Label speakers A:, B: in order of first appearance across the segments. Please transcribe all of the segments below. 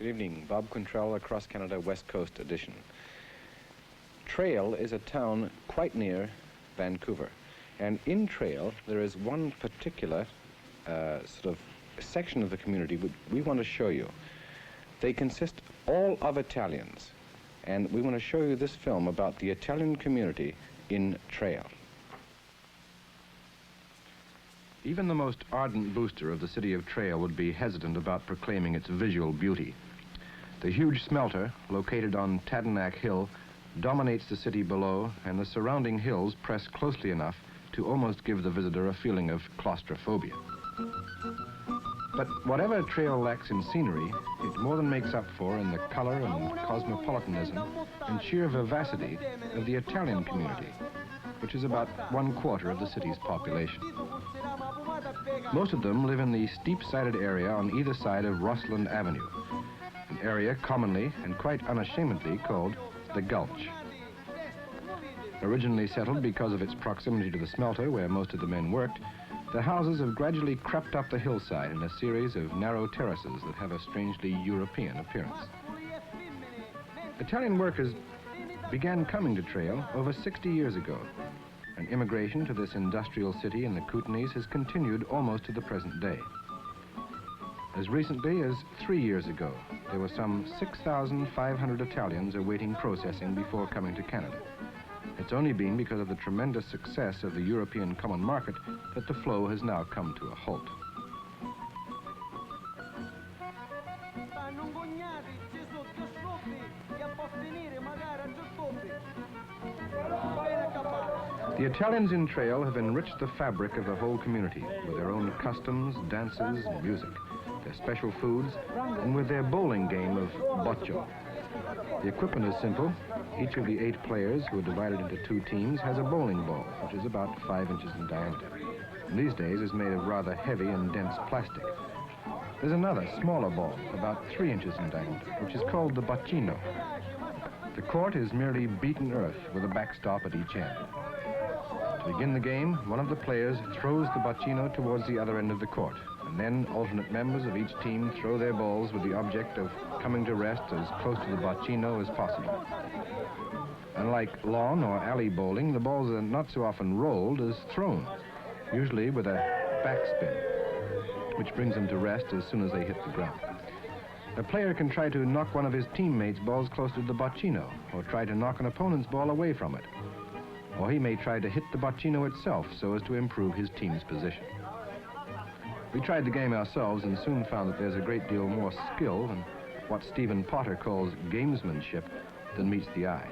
A: Good evening. Bob Contrel, Across Canada, West Coast edition. Trail is a town quite near Vancouver. And in Trail, there is one particular sort of section of the community which we want to show you. They consist all of Italians. And we want to show you this film about the Italian community in Trail. Even the most ardent booster of the city of Trail would be hesitant about proclaiming its visual beauty. The huge smelter, located on Tadanac Hill, dominates the city below, and the surrounding hills press closely enough to almost give the visitor a feeling of claustrophobia. But whatever Trail lacks in scenery, it more than makes up for in the color and cosmopolitanism and sheer vivacity of the Italian community, which is about 1/4 of the city's population. Most of them live in the steep-sided area on either side of Rossland Avenue, an area commonly and quite unashamedly called the Gulch. Originally settled because of its proximity to the smelter where most of the men worked, the houses have gradually crept up the hillside in a series of narrow terraces that have a strangely European appearance. Italian workers began coming to Trail over 60 years ago, and immigration to this industrial city in the Kootenays has continued almost to the present day. As recently as 3 years ago, there were some 6,500 Italians awaiting processing before coming to Canada. It's only been because of the tremendous success of the European common market that the flow has now come to a halt. The Italians in Trail have enriched the fabric of the whole community with their own customs, dances, and music, their special foods, and with their bowling game of boccio. The equipment is simple. Each of the 8 players, who are divided into 2 teams, has a bowling ball, which is about 5 inches in diameter, and these days is made of rather heavy and dense plastic. There's another, smaller ball, about 3 inches in diameter, which is called the bacino. The court is merely beaten earth with a backstop at each end. To begin the game, one of the players throws the bacino towards the other end of the court, and then alternate members of each team throw their balls with the object of coming to rest as close to the bacino as possible. Unlike lawn or alley bowling, the balls are not so often rolled as thrown, usually with a backspin, which brings them to rest as soon as they hit the ground. A player can try to knock one of his teammates' balls closer to the bacino, or try to knock an opponent's ball away from it. Or he may try to hit the bacino itself so as to improve his team's position. We tried the game ourselves and soon found that there's a great deal more skill and what Stephen Potter calls gamesmanship than meets the eye.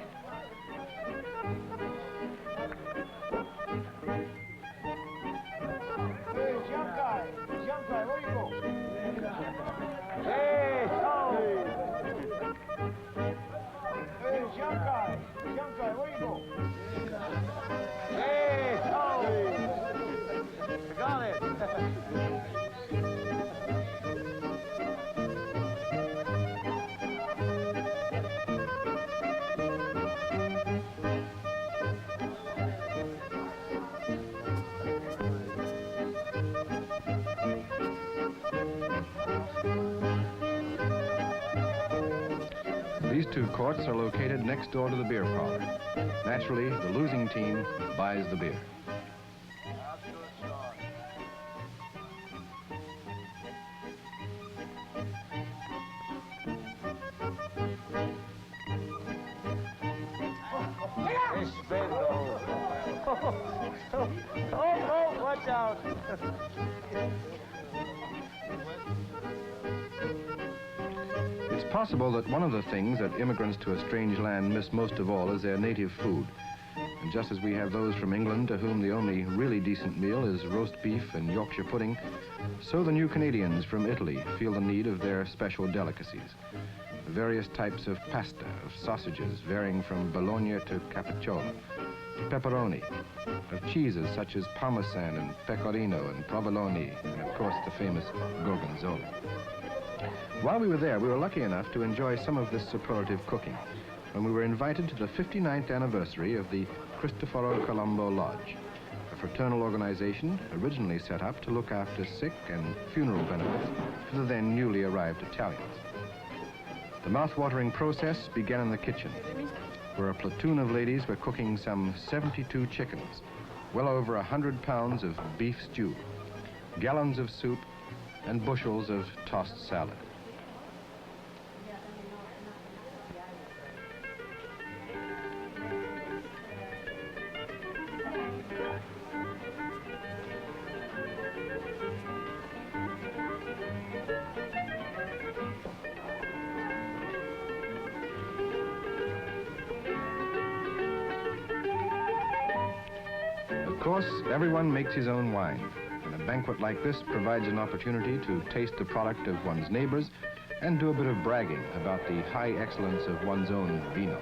A: These 2 courts are located next door to the beer parlor. Naturally, the losing team buys the beer.
B: Oh, watch out!
A: It's possible that one of the things that immigrants to a strange land miss most of all is their native food. And just as we have those from England to whom the only really decent meal is roast beef and Yorkshire pudding, so the new Canadians from Italy feel the need of their special delicacies. The various types of pasta, of sausages varying from bologna to capricciolo, to pepperoni, of cheeses such as parmesan and pecorino and provolone, and of course the famous gorgonzola. While we were there, we were lucky enough to enjoy some of this superlative cooking when we were invited to the 59th anniversary of the Cristoforo Colombo Lodge, a fraternal organization originally set up to look after sick and funeral benefits for the then newly arrived Italians. The mouth-watering process began in the kitchen, where a platoon of ladies were cooking some 72 chickens, well over 100 pounds of beef stew, gallons of soup, and bushels of tossed salad. Of course, everyone makes his own wine, and a banquet like this provides an opportunity to taste the product of one's neighbors and do a bit of bragging about the high excellence of one's own vino.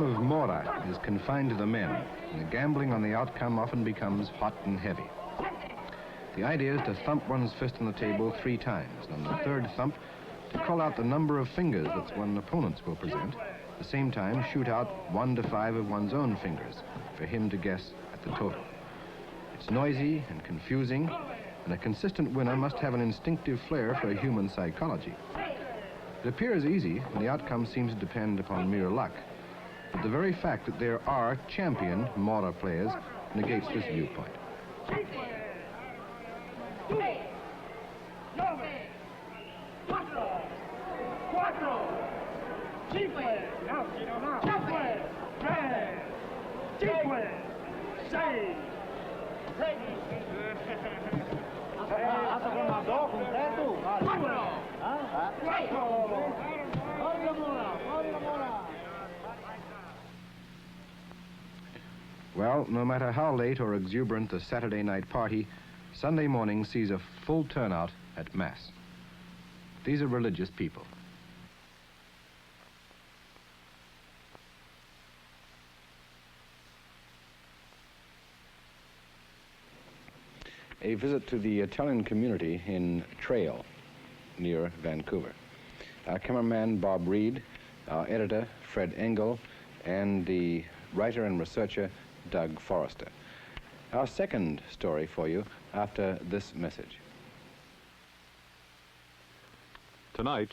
A: of mora is confined to the men, and the gambling on the outcome often becomes hot and heavy. The idea is to thump one's fist on the table 3 times, and on the 3rd thump, to call out the number of fingers that one's opponents will present. At the same time, shoot out 1 to 5 of one's own fingers for him to guess at the total. It's noisy and confusing, and a consistent winner must have an instinctive flair for human psychology. It appears easy, and the outcome seems to depend upon mere luck. But the very fact that there are champion mora players negates this viewpoint. Well, no matter how late or exuberant the Saturday night party, Sunday morning sees a full turnout at Mass. These are religious people. A visit to the Italian community in Trail, near Vancouver. Our cameraman, Bob Reed, our editor, Fred Engel, and the writer and researcher, Doug Forrester. Our second story for you after this message.
B: Tonight,